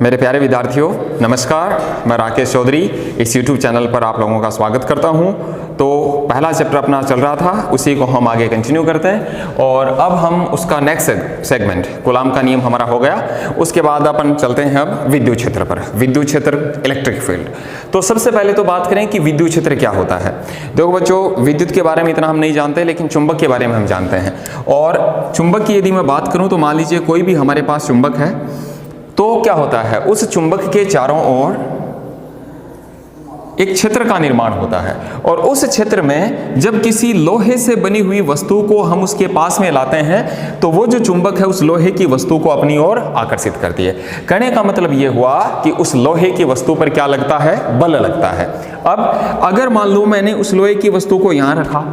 मेरे प्यारे विद्यार्थियों, नमस्कार। मैं राकेश चौधरी इस YouTube चैनल पर आप लोगों का स्वागत करता हूं। तो पहला चैप्टर अपना चल रहा था, उसी को हम आगे कंटिन्यू करते हैं और अब हम उसका नेक्स्ट सेगमेंट कूलाम का नियम हमारा हो गया। उसके बाद अपन चलते हैं अब विद्युत क्षेत्र पर। विद्युत क्षेत्र, इलेक्ट्रिक फील्ड। तो सबसे पहले तो बात करें कि विद्युत क्षेत्र क्या होता है। देखो बच्चों, विद्युत के बारे में इतना हम नहीं जानते, लेकिन चुंबक के बारे में हम जानते हैं। और चुंबक की यदि मैं बात करूं तो मान लीजिए कोई भी हमारे पास चुंबक है, तो क्या होता है, उस चुंबक के चारों ओर एक क्षेत्र का निर्माण होता है और उस क्षेत्र में जब किसी लोहे से बनी हुई वस्तु को हम उसके पास में लाते हैं तो वो जो चुंबक है उस लोहे की वस्तु को अपनी ओर आकर्षित करती है। कहने का मतलब ये हुआ कि उस लोहे की वस्तु पर क्या लगता है, बल लगता है। अब अगर मान लो मैंने उस लोहे की वस्तु को यहां रखा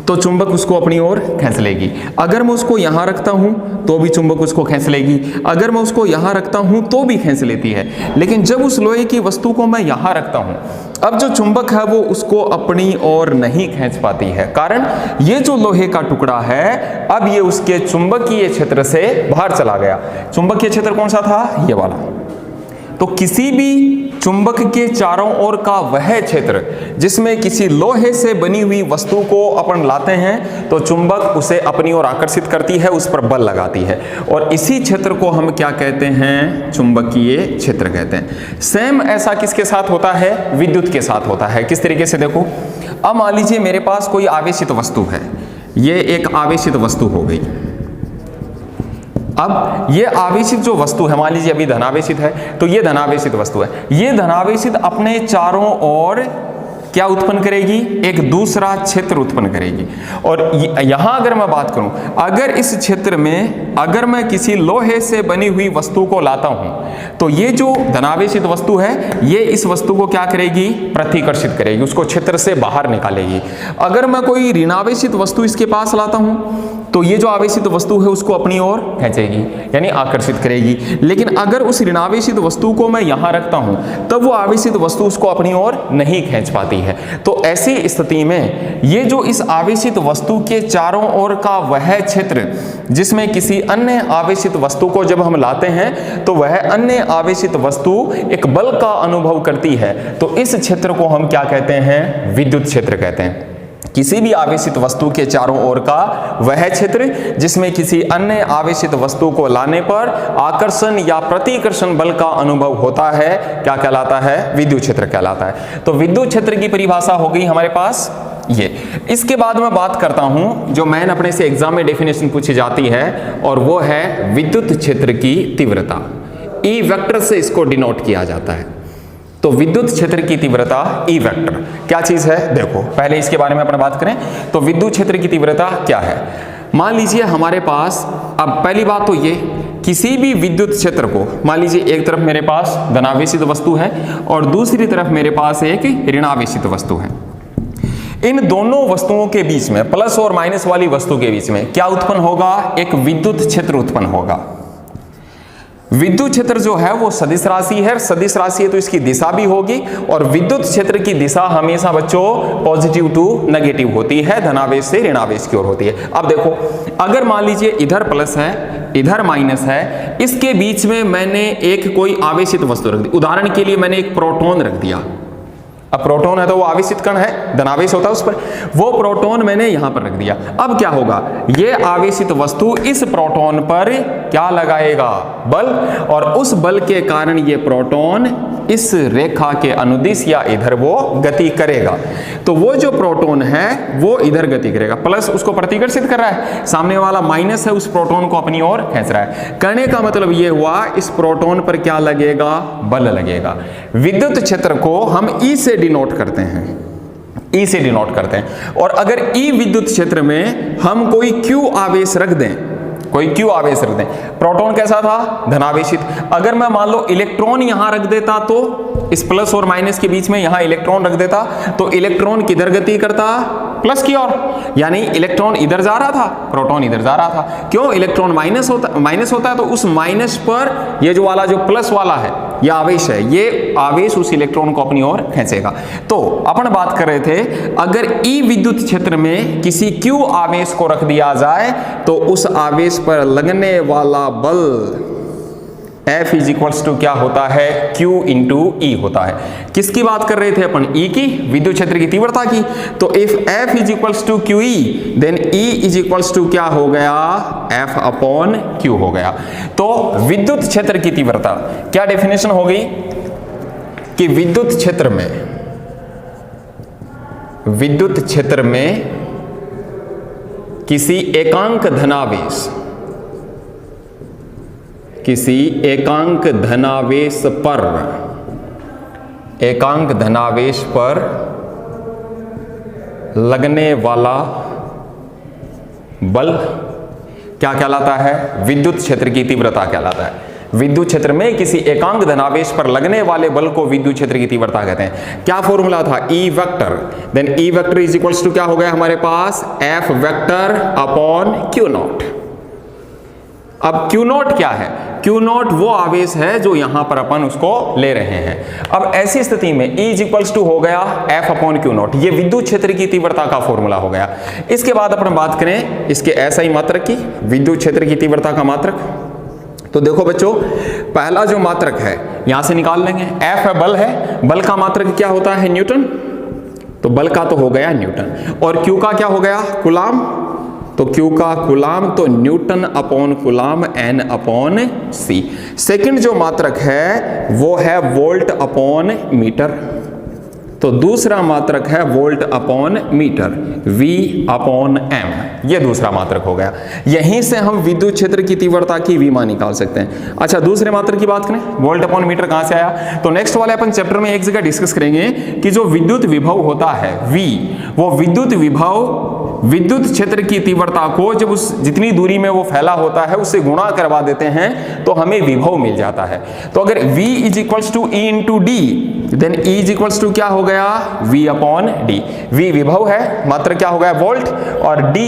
तो चुंबक उसको अपनी ओर खींच लेगी। अगर मैं उसको यहां रखता हूं तो भी चुंबक उसको खींच लेगी। अगर मैं उसको यहां रखता हूं तो भी खींच लेती है। लेकिन जब उस लोहे की वस्तु को मैं यहां रखता हूं, अब जो चुंबक है वो उसको अपनी ओर नहीं खींच पाती है। कारण ये जो लोहे का टुकड़ा है अब ये उसके चुंबकीय क्षेत्र से बाहर चला गया। चुंबकीय क्षेत्र कौन सा था, ये वाला। तो किसी भी चुंबक के चारों ओर का वह क्षेत्र जिसमें किसी लोहे से बनी हुई वस्तु को अपन लाते हैं तो चुंबक उसे अपनी ओर आकर्षित करती है, उस पर बल लगाती है और इसी क्षेत्र को हम क्या कहते हैं, चुंबकीय क्षेत्र कहते हैं। सेम ऐसा किसके साथ होता है, विद्युत के साथ होता है। किस तरीके से, देखो अब मान लीजिए मेरे पास कोई आवेशित वस्तु है, ये एक आवेशित वस्तु हो गई। अब ये आवेशित जो वस्तु है, मान लीजिए अभी धनावेशित है, तो ये धनावेशित वस्तु है। ये धनावेशित अपने चारों ओर क्या उत्पन्न करेगी, एक दूसरा क्षेत्र उत्पन्न करेगी। और यहां अगर मैं बात करूं, अगर इस क्षेत्र में अगर मैं किसी लोहे से बनी हुई वस्तु को लाता हूं तो ये जो धनावेशित वस्तु है ये इस वस्तु को क्या करेगी, प्रतिकर्षित करेगी, उसको क्षेत्र से बाहर निकालेगी। अगर मैं कोई ऋणावेशित वस्तु इसके पास लाता हूं तो ये जो आवेशित वस्तु है उसको अपनी ओर खींचेगी, यानी आकर्षित करेगी। लेकिन अगर उस ऋणावेशित वस्तु को मैं यहां रखता हूं तब वो आवेशित वस्तु उसको अपनी ओर नहीं खींच पाती है। तो ऐसी स्थिति में ये जो इस आवेशित वस्तु के चारों ओर का वह क्षेत्र जिसमें किसी अन्य आवेशित वस्तु को जब हम लाते हैं तो वह अन्य आवेशित वस्तु एक बल का अनुभव करती है, तो इस क्षेत्र को हम क्या कहते हैं, विद्युत क्षेत्र कहते हैं। किसी भी आवेशित वस्तु के चारों ओर का वह क्षेत्र जिसमें किसी अन्य आवेशित वस्तु को लाने पर आकर्षण या प्रतिकर्षण बल का अनुभव होता है, क्या कहलाता है, विद्युत क्षेत्र कहलाता है। तो विद्युत क्षेत्र की परिभाषा हो गई हमारे पास ये। इसके बाद मैं बात करता हूं जो मैंने अपने से एग्जाम में डेफिनेशन पूछी जाती है और वो है विद्युत क्षेत्र की तीव्रता। ई वेक्टर से इसको डिनोट किया जाता है। तो विद्युत क्षेत्र की तीव्रता ई वेक्टर क्या चीज है, देखो पहले इसके बारे में अपन बात करें। तो विद्युत क्षेत्र की तीव्रता क्या है, मान लीजिए हमारे पास, अब पहली बात तो ये, किसी भी विद्युत क्षेत्र को मान लीजिए एक तरफ मेरे पास धनावेशित वस्तु है और दूसरी तरफ मेरे पास एक ऋणावेशित वस्तु है। इन दोनों वस्तुओं के बीच में, प्लस और माइनस वाली वस्तु के बीच में क्या उत्पन्न होगा, एक विद्युत क्षेत्र उत्पन्न होगा। विद्युत क्षेत्र जो है वो सदिश राशि है, सदिश राशि है तो इसकी दिशा भी होगी और विद्युत क्षेत्र की दिशा हमेशा बच्चों पॉजिटिव टू नेगेटिव होती है, धनावेश से ऋणावेश की ओर होती है। अब देखो अगर मान लीजिए इधर प्लस है इधर माइनस है, इसके बीच में मैंने एक कोई आवेशित वस्तु रख दी। उदाहरण के लिए मैंने एक प्रोटॉन रख दिया। अब प्रोटॉन है तो वो आवेशित कण है, धनावेश होता है उस पर, वो प्रोटॉन मैंने यहां पर रख दिया। अब क्या होगा, ये आवेशित वस्तु इस प्रोटॉन पर क्या लगाएगा, बल, और उस बल के कारण ये प्रोटॉन इस रेखा के अनुदिश या इधर वो गति करेगा। तो वो जो प्रोटॉन है वो इधर गति करेगा, प्लस उसको प्रतिकर्षित कर रहा है, सामने वाला माइनस है उस प्रोटॉन को अपनी ओर खींच रहा है। कहने का मतलब ये हुआ इस प्रोटॉन पर क्या लगेगा, बल लगेगा। विद्युत क्षेत्र को हम ई से डिनोट करते हैं, ई से डिनोट करते हैं। और अगर ई विद्युत क्षेत्र में हम कोई Q आवेश रख दें कोई क्यू आवेश रख दें। प्रोटॉन कैसा था? धनावेशित। अगर मैं मान लो इलेक्ट्रॉन यहां रख देता, तो इस प्लस और माइनस के बीच में यहां इलेक्ट्रॉन रख देता, तो इलेक्ट्रॉन किधर गति करता? प्लस की ओर, यानी इलेक्ट्रॉन इधर जा रहा था, प्रोटॉन इधर जा रहा था। क्यों? इलेक्ट्रॉन माइनस होता है, तो उस माइनस पर ये जो वाला जो प्लस वाला है, ये आवेश है, ये आवेश उस इलेक्ट्रॉन को अपनी ओर खींचेगा। तो अपन बात कर रहे थे, अगर ई विद्युत क्षेत्र में किसी क्यू आवेश को रख दिया जाए तो उस आवेश पर लगने वाला बल F इज इक्वल्स टू क्या होता है? Q इंटू ई होता है। किसकी बात कर रहे थे अपन? E की, विद्युत क्षेत्र की तीव्रता की। तो if F is equals to Q E, then E is equals to क्या हो गया? F अपॉन Q हो गया। तो विद्युत क्षेत्र की तीव्रता क्या डेफिनेशन हो गई कि विद्युत क्षेत्र में किसी एकांक धनावेश पर लगने वाला बल क्या कहलाता है? विद्युत क्षेत्र की तीव्रता कहलाता है। विद्युत क्षेत्र में किसी एकांक धनावेश पर लगने वाले बल को विद्युत क्षेत्र की तीव्रता कहते हैं। क्या फॉर्मूला था? E vector, then E vector is equals to क्या हो गया हमारे पास? F vector upon Q naught. अब Q नॉट क्या है? Q नॉट वो आवेश है जो यहां पर अपन उसको ले रहे हैं। अब ऐसी स्थिति में E इज इक्वल्स टू हो गया F अपॉन Q नॉट, ये विद्युत क्षेत्र की तीव्रता का फॉर्मूला हो गया। इसके बाद अपन बात करें इसके ऐसा ही मात्रक की, विद्युत क्षेत्र की तीव्रता का मात्रक। तो देखो बच्चों, पहला जो मात्रक है यहां से निकाल लेंगे। F है बल है, बल का मात्रक क्या होता है? न्यूटन। तो बल का तो हो गया न्यूटन, और Q का क्या हो गया? कूलाम। तो Q का कूलाम, तो Newton upon coulomb N upon C। Second जो मात्रक है वो है वोल्ट अपॉन मीटर। तो दूसरा मात्रक है volt upon metre, V upon M। ये दूसरा मात्रक हो गया। यहीं से हम विद्युत क्षेत्र की तीव्रता की V मान निकाल सकते हैं। अच्छा, दूसरे मात्रक की बात करें, वोल्ट अपॉन मीटर कहां से आया? तो नेक्स्ट वाले अपन चैप्टर में एक जगह डिस्कस करेंगे कि जो विद्युत विभव होता है V, वो विद्युत विभव विद्युत क्षेत्र की तीव्रता को जब उस जितनी दूरी में वो फैला होता है उससे गुणा करवा देते हैं तो हमें विभव मिल जाता है। तो अगर V is equals to E into D, then E is equals to क्या हो गया? V upon D. V विभव है, मात्रक क्या हो गया? वोल्ट, और D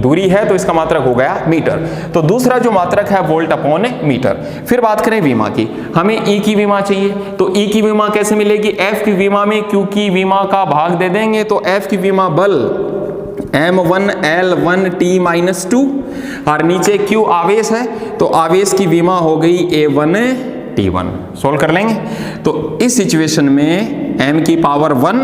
दूरी है तो इसका मात्रक हो गया मीटर। तो दूसरा जो मात्रक है वोल्ट अपॉन मीटर। फिर बात करें विमा की, हमें E की विमा चाहिए। तो E की विमा कैसे मिलेगी? F की विमा में Q की विमा का भाग दे देंगे, तो F की विमा बल M1 L1 T-2, और नीचे Q आवेश है, तो आवेश की विमा हो गई A1 T1। सोल्व कर लेंगे। तो इस सिचुएशन में M की पावर 1,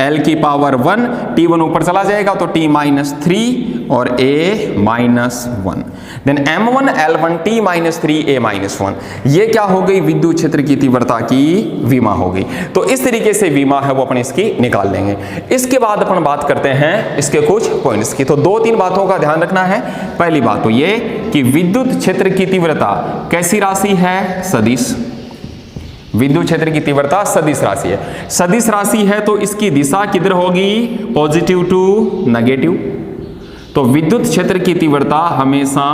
L की पावर 1, T1 ऊपर चला जाएगा तो T-3 और A-1, then M1 L1 T-3 A-1। ये क्या हो गई? विद्युत क्षेत्र की तीव्रता की विमा हो गई। तो इस तरीके से विमा है वो अपन इसकी निकाल लेंगे। इसके बाद अपन बात करते हैं इसके कुछ पॉइंट्स की। तो 2-3 बातों का ध्यान रखना है। पहली बात तो ये कि विद्युत क्षेत्र की तीव्रता कैसी राशि है? सदिश। विद्युत क्षेत्र की तीव्रता सदिश राशि है। सदिश राशि है तो इसकी दिशा किधर होगी? Positive to negative. तो विद्युत क्षेत्र की तीव्रता हमेशा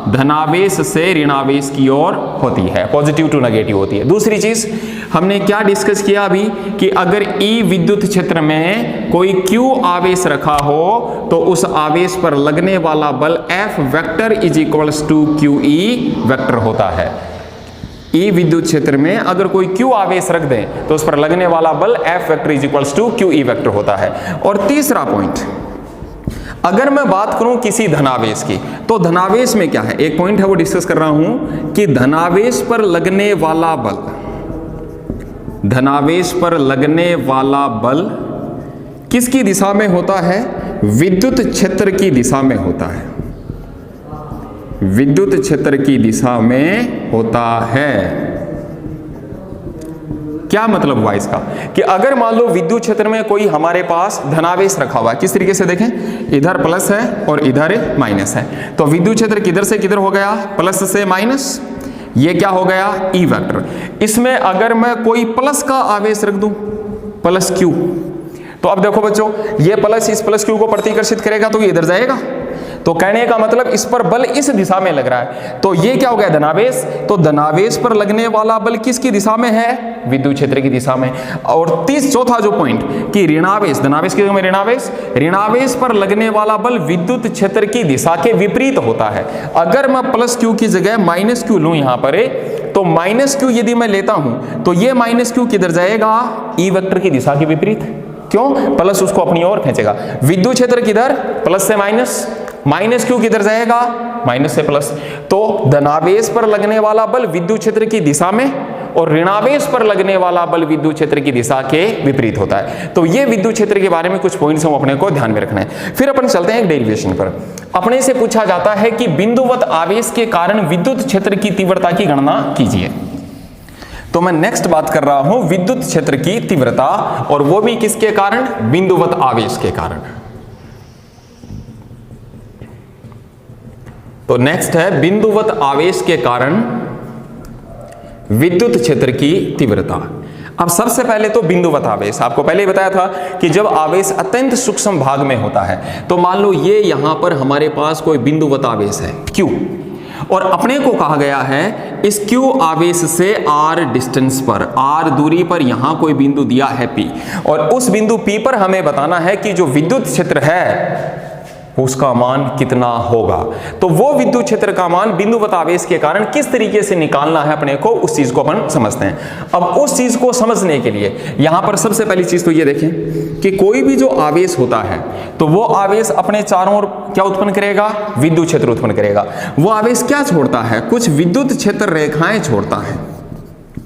धनावेश से ऋणावेश की ओर होती है, पॉजिटिव टू नेगेटिव होती है। दूसरी चीज हमने क्या डिस्कस किया अभी कि अगर E विद्युत क्षेत्र में कोई Q आवेश रखा हो तो उस आवेश पर लगने वाला बल F vector is equals to QE vector होता है। E विद्युत क्षेत्र में अगर कोई Q आवेश रख दें तो उस पर लगने वाला बल F vector is equals to QE vector होता है। और तीसरा पॉइंट, अगर मैं बात करूं किसी धनावेश की, तो धनावेश में क्या है? एक पॉइंट है वो डिस्कस कर रहा हूं कि धनावेश पर लगने वाला बल, धनावेश पर लगने वाला बल किसकी दिशा में होता है? विद्युत क्षेत्र की दिशा में होता है। विद्युत क्षेत्र की दिशा में होता है। क्या मतलब हुआ इसका? कि अगर मान लो विद्युत क्षेत्र में कोई हमारे पास धनावेश रखा हुआ है, किस तरीके से देखें, इधर प्लस है और इधर माइनस है, तो विद्युत क्षेत्र किधर से किधर हो गया? प्लस से माइनस। ये क्या हो गया? E vector. इसमें अगर मैं कोई प्लस का आवेश रख दूं, प्लस Q, तो अब देखो बच्चों, ये प्लस इस प्लस Q को प्रतिकर्षित करेगा तो ये इधर जाएगा, तो कहने का मतलब इस पर बल इस दिशा में लग रहा है, तो ये क्या हो गया, धनावेश। तो धनावेश पर लगने वाला बल किसकी दिशा में है, विद्युत क्षेत्र की दिशा में। और चौथा जो पॉइंट कि ऋणावेश, धनावेश की जगह में ऋणावेश, ऋणावेश पर लगने वाला बल विद्युत क्षेत्र की दिशा के विपरीत होता है। अगर मैं प्लस क्यू की जगह माइनस क्यू लूं यहां पर, तो माइनस क्यू यदि मैं लेता हूं तो ये माइनस क्यू किधर जाएगा, ई वेक्टर की दिशा के विपरीत। क्यों, प्लस उसको अपनी ओर खींचेगा। विद्युत क्षेत्र किधर, प्लस से माइनस, माइनस क्यू किधर जाएगा, माइनस से प्लस। तो धनावेश पर लगने वाला बल विद्युत क्षेत्र की दिशा में और ऋणावेश पर लगने वाला बल विद्युत क्षेत्र की दिशा के विपरीत होता है। तो ये विद्युत क्षेत्र के बारे में कुछ पॉइंट्स हम अपने को ध्यान में रखना है। फिर अपन चलते हैं एक डेरिवेशन पर। अपने से पूछा जाता है कि बिंदुवत आवेश के कारण विद्युत क्षेत्र की तीव्रता की गणना कीजिए। तो मैं नेक्स्ट बात कर रहा हूं विद्युत क्षेत्र की तीव्रता, और वो भी किसके कारण, बिंदुवत आवेश के कारण। तो नेक्स्ट है बिंदुवत आवेश के कारण विद्युत क्षेत्र की तीव्रता। अब सबसे पहले तो बिंदुवत आवेश, आपको पहले ही बताया था कि जब आवेश अत्यंत सूक्ष्म भाग में होता है, तो मान लो ये यहां पर हमारे पास कोई बिंदुवत आवेश है Q, और अपने को कहा गया है इस Q आवेश से R डिस्टेंस पर, R दूरी पर यहां कोई बिंदु दिया है P, और उस बिंदु P पर हमें बताना है कि जो विद्युत क्षेत्र है उसका मान कितना होगा। तो वो विद्युत क्षेत्र का मान बिंदुवत आवेश के कारण किस तरीके से निकालना है अपने को, उस चीज को अपन समझते हैं। अब उस चीज को समझने के लिए यहां पर सबसे पहली चीज तो ये देखें कि कोई भी जो आवेश होता है तो वो आवेश अपने चारों ओर क्या उत्पन्न करेगा, विद्युत क्षेत्र उत्पन्न करेगा। वो आवेश क्या छोड़ता है, कुछ विद्युत क्षेत्र रेखाएं छोड़ता है।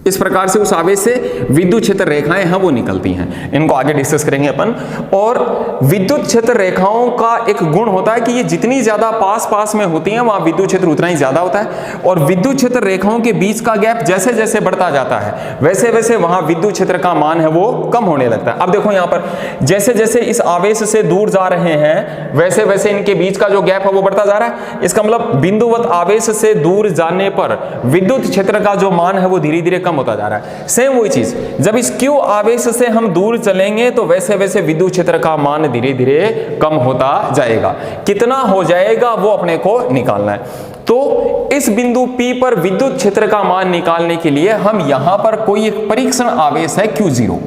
इस प्रकार से उस आवेश से विद्युत क्षेत्र रेखाएं हैं वो निकलती हैं, इनको आगे डिस्कस करेंगे अपन। और विद्युत क्षेत्र रेखाओं का एक गुण होता है कि ये जितनी ज्यादा पास पास में होती हैं वहां विद्युत क्षेत्र उतना ही ज्यादा होता है, और विद्युत क्षेत्र रेखाओं के बीच का गैप जैसे जैसे बढ़ता जाता है वैसे वैसे वहां विद्युत क्षेत्र का मान है वो कम होने लगता है। अब देखो यहां पर जैसे जैसे इस आवेश से दूर जा रहे हैं वैसे वैसे इनके बीच का जो गैप है वो बढ़ता जा रहा है। इसका मतलब बिंदुवत आवेश से दूर जाने पर विद्युत क्षेत्र का जो मान है वो धीरे धीरे कम होता जा रहा है। सेम वही चीज जब इस Q आवेश से हम दूर चलेंगे तो वैसे वैसे विद्युत क्षेत्र का मान धीरे धीरे कम होता जाएगा। कितना हो जाएगा वो अपने को निकालना है। तो इस बिंदु P पर विद्युत क्षेत्र का मान निकालने के लिए हम यहां पर कोई एक परीक्षण आवेश है Q0,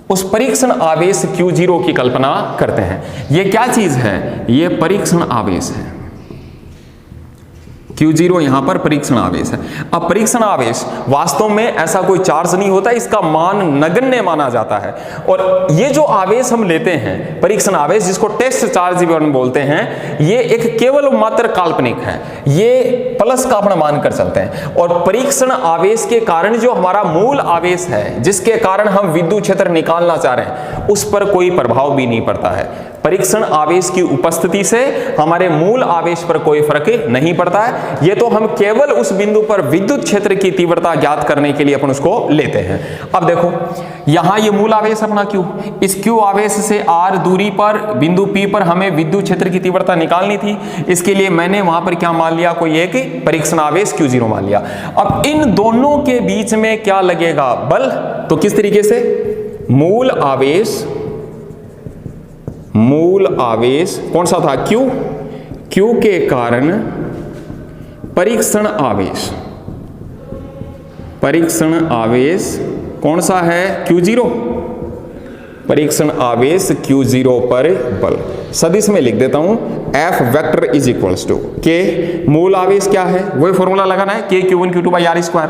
उस परीक्षण आवेश Q0 की कल्पना करते हैं। ये क्या चीज है, ये परीक्षण आवेश है। Q0 यहां पर परीक्षण आवेश है। अब परीक्षण आवेश वास्तव में ऐसा कोई चार्ज नहीं होता, इसका मान नगण्य माना जाता है। और ये जो आवेश हम लेते हैं परीक्षण आवेश, जिसको टेस्ट चार्ज भी बोलते हैं, ये एक केवल मात्र काल्पनिक है, ये प्लस का अपना मान कर चलते हैं। और परीक्षण आवेश के कारण जो हमारा मूल आवेश है जिसके कारण हम विद्युत क्षेत्र निकालना चाह रहे हैं उस पर कोई प्रभाव भी नहीं पड़ता है। परीक्षण आवेश की उपस्थिति से हमारे मूल आवेश पर कोई फर्क नहीं पड़ता है। ये तो हम केवल उस बिंदु पर विद्युत क्षेत्र की तीव्रता ज्ञात करने के लिए अपन उसको लेते हैं। अब देखो यहां ये मूल आवेश अपना Q, इस Q आवेश से R दूरी पर बिंदु P पर हमें विद्युत क्षेत्र की तीव्रता निकालनी थी। इसके लिए मैंने वहां पर क्या मान लिया, कोई एक परीक्षण आवेश Q0 मान लिया। अब इन दोनों के बीच में क्या लगेगा, बल। तो किस तरीके से, मूल आवेश कौन सा था, Q के कारण परीक्षण आवेश कौन सा है, Q0। परीक्षण आवेश Q0 पर बल सदिश में लिख देता हूं, F vector is equals to K। मूल आवेश क्या है, वही फॉर्मूला लगाना है, K Q1 Q2 by R square.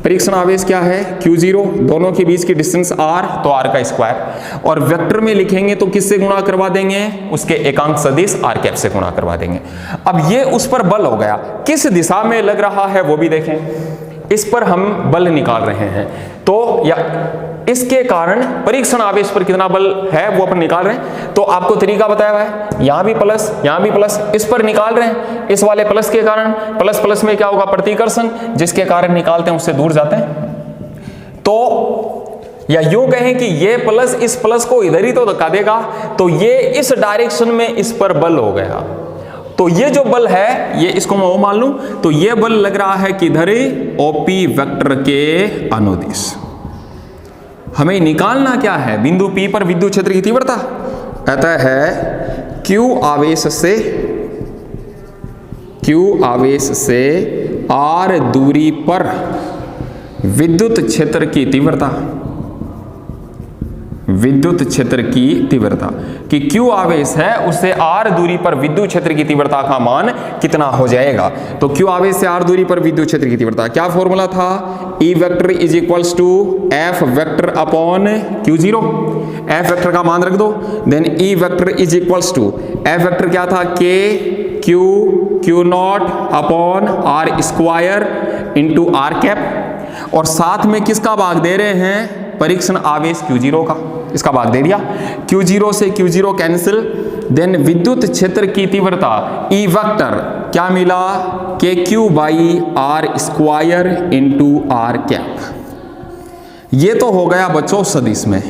परीक्षण आवेश क्या है, Q0, दोनों के बीच की डिस्टेंस R, तो R का स्क्वायर। और वेक्टर में लिखेंगे तो किससे गुणा करवा देंगे, उसके एकांक सदिश R कैप से गुणा करवा देंगे। अब ये उस पर बल हो गया, किस दिशा में लग रहा है वो भी देखें। इस पर हम बल निकाल रहे हैं, तो या इसके कारण परीक्षण आवेश पर कितना बल है वो अपन निकाल रहे हैं। तो आपको तरीका बताया हुआ है, यहां भी प्लस यहां भी प्लस, इस पर निकाल रहे हैं। इस वाले प्लस के कारण प्लस प्लस में क्या होगा, प्रतिकर्षण, जिसके कारण निकालते हैं उससे दूर जाते हैं। तो या यूं कहें कि ये प्लस इस प्लस को इधर ही तो धक्का देगा, तो ये इस डायरेक्शन में इस पर बल हो गया। तो ये जो बल है ये इसको मैं वो मान लूं, तो ये बल लग रहा है किधर, OP वेक्टर के अनुदिश। हमें निकालना क्या है, बिंदु P पर विद्युत क्षेत्र की तीव्रता। अतः है Q आवेश से Q आवेश से R दूरी पर विद्युत क्षेत्र की तीव्रता, विद्युत क्षेत्र की तीव्रता कि Q आवेश है उससे R दूरी पर विद्युत क्षेत्र की तीव्रता का मान कितना हो जाएगा। तो Q आवेश से R दूरी पर विद्युत क्षेत्र की तीव्रता क्या फॉर्मूला था, E vector is equals to F vector upon Q0। F vector का मान रख दो, then E vector is equals to F vector क्या था, K Q naught upon R square into R cap, और साथ में किसका भाग दे रहे हैं, परीक्षण आवेश Q0 का, इसका भाग दे दिया। Q0 से Q0 कैंसिल, देन विद्युत क्षेत्र की तीव्रता E वेक्टर क्या मिला, KQ by R square into R cap. ये तो हो गया बच्चों सदिश में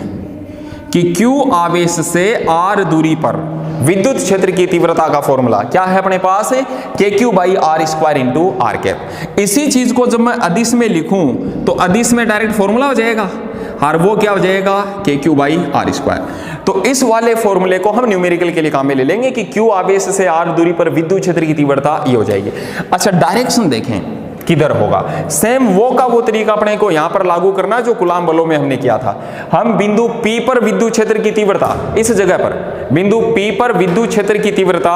कि Q आवेश से R दूरी पर विद्युत क्षेत्र की तीव्रता का फॉर्मूला क्या है अपने पास, KQ by R square into R cap. इसी चीज को जब मैं अदिश में लिखूं तो अदिश में डायरेक्ट फॉर्मूला हो जाएगा, और वो क्या हो जाएगा, KQ बाई R स्क्वायर। तो इस वाले फॉर्मूले को हम न्यूमेरिकल के लिए काम में ले लेंगे कि Q आवेश से R दूरी पर विद्युत क्षेत्र की तीव्रता ये हो जाएगी। अच्छा डायरेक्शन देखें किधर होगा, सेम वो का वो तरीका अपने को यहां पर लागू करना जो कूलाम बलों में हमने किया था। हम बिंदु P पर विद्युत क्षेत्र की तीव्रता, इस जगह पर बिंदु P पर विद्युत क्षेत्र की तीव्रता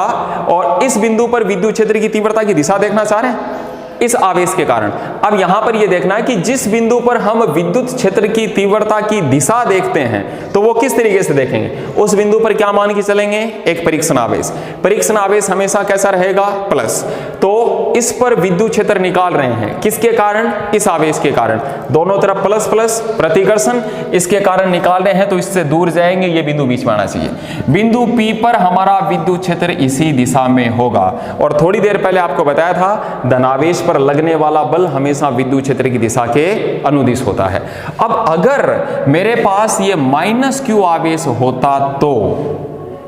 और इस बिंदु पर विद्युत क्षेत्र की तीव्रता की दिशा देखना चाह रहे हैं इस आवेश के कारण। अब यहां पर यह देखना है कि जिस बिंदु पर हम विद्युत क्षेत्र की तीव्रता की दिशा देखते हैं तो वो किस तरीके से देखेंगे, उस बिंदु पर क्या मान के चलेंगे, एक परीक्षण आवेश। परीक्षण आवेश हमेशा कैसा रहेगा, प्लस। तो इस पर विद्युत क्षेत्र निकाल रहे हैं किसके कारण, इस आवेश के कारण, दोनों तरफ प्लस प्लस प्रतिकर्षण, इसके कारण निकाल रहे हैं तो इससे दूर जाएंगे, ये बिंदु बीच में आना चाहिए। बिंदु P पर हमारा विद्युत क्षेत्र इसी दिशा में होगा, और थोड़ी देर पहले आपको बताया था धनावेश पर लगने वाला बल हमेशा विद्युत क्षेत्र की दिशा के अनुदिश होता है। अब अगर मेरे पास ये माइनस Q आवेश होता तो,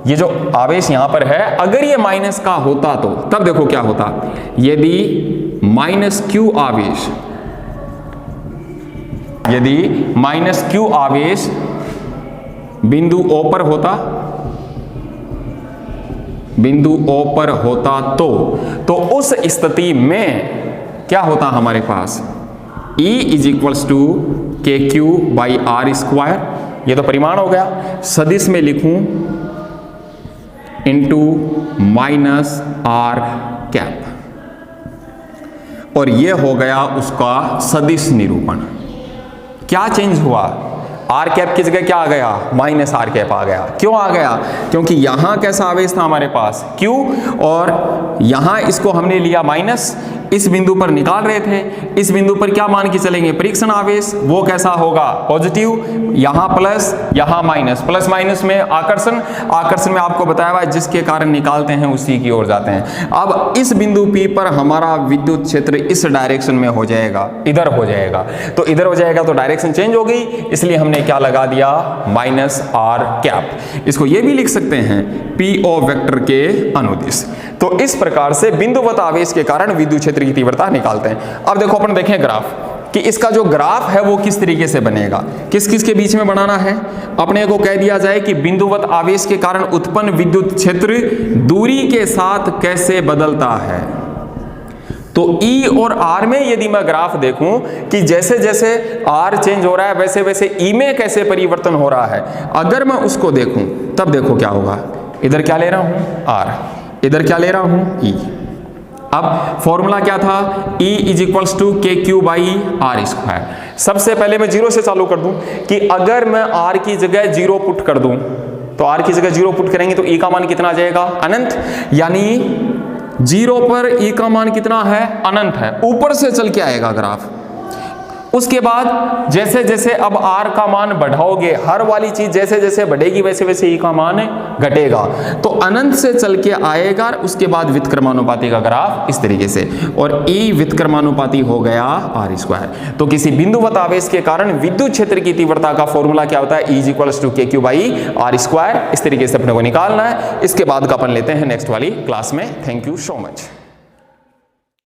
ये जो आवेश यहां पर है अगर ये माइनस का होता तो तब देखो क्या होता, यदि माइनस Q आवेश, यदि माइनस Q आवेश बिंदु O पर होता, बिंदु O पर होता तो उस स्थिति में क्या होता हमारे पास, E is equals to KQ by R square, ये तो परिमाण हो गया, सदिश में लिखूं इंटू माइनस R कैप, और ये हो गया उसका सदिश निरूपण। क्या चेंज हुआ, आर कैप की जगह क्या आ गया, माइनस आर कैप आ गया। क्यों आ गया, क्योंकि यहां कैसा आवेश था हमारे पास Q, और यहां इसको हमने लिया माइनस, इस बिंदु पर निकाल रहे थे, इस बिंदु पर क्या मान के चलेंगे, परीक्षण आवेश, वो कैसा होगा, पॉजिटिव, यहां प्लस यहां माइनस, प्लस माइनस में आकर्षण, आकर्षण में आपको बताया हुआ जिसके कारण निकालते हैं उसी की ओर जाते हैं। अब इस बिंदु P पर हमारा विद्युत क्षेत्र इस डायरेक्शन में हो जाएगा, इधर हो जाएगा, तो इधर हो जाएगा तो डायरेक्शन चेंज हो गई, इसलिए हमने क्या लगा दिया, माइनस आर कैप। इसको ये भी लिख सकते हैं PO वेक्टर के अनुदिश। तो इस प्रकार से बिंदुवत आवेश के कारण विद्युत क्षेत्र की तीव्रता निकालते हैं। अब देखो अपन देखें ग्राफ कि इसका जो ग्राफ है वो किस तरीके से बनेगा, किस किस के बीच में बनाना है। अपने को कह दिया जाए कि बिंदुवत आवेश के कारण उत्पन्न विद्युत क्षेत्र दूरी के साथ कैसे बदलता है। तो E और R में यदि मैं ग्राफ देखूं कि जैसे जैसे R चेंज हो रहा है वैसे वैसे E में कैसे परिवर्तन हो रहा है, अगर मैं उसको देखूं तब देखो क्या होगा, इधर क्या ले रहा हूं R, इधर क्या ले रहा हूं E। अब फॉर्मूला क्या था, E is equals to KQ by R square. सबसे पहले मैं जीरो से चालू कर दूं कि अगर मैं R की जगह जीरो पुट कर दूं तो R की जगह जीरो पुट करेंगे तो E का मान कितना आ जाएगा, अनंत, यानी जीरो पर E का मान कितना है, अनंत है। ऊपर से चल के आएगा ग्राफ। उसके बाद जैसे जैसे अब R का मान बढ़ाओगे, हर वाली चीज जैसे जैसे बढ़ेगी वैसे वैसे E का मान घटेगा, तो अनंत से चल के आएगा। उसके बाद व्युत्क्रमानुपाती का ग्राफ इस तरीके से, और E व्युत्क्रमानुपाती हो गया R स्क्वायर। तो किसी बिंदुवत आवेश के कारण विद्युत क्षेत्र की तीव्रता का फॉर्मूला क्या होता है, E is equals to KQ by R square. इस तरीके से अपने को निकालना है। इसके बाद का अपन लेते हैं नेक्स्ट वाली क्लास में। Thank you so much.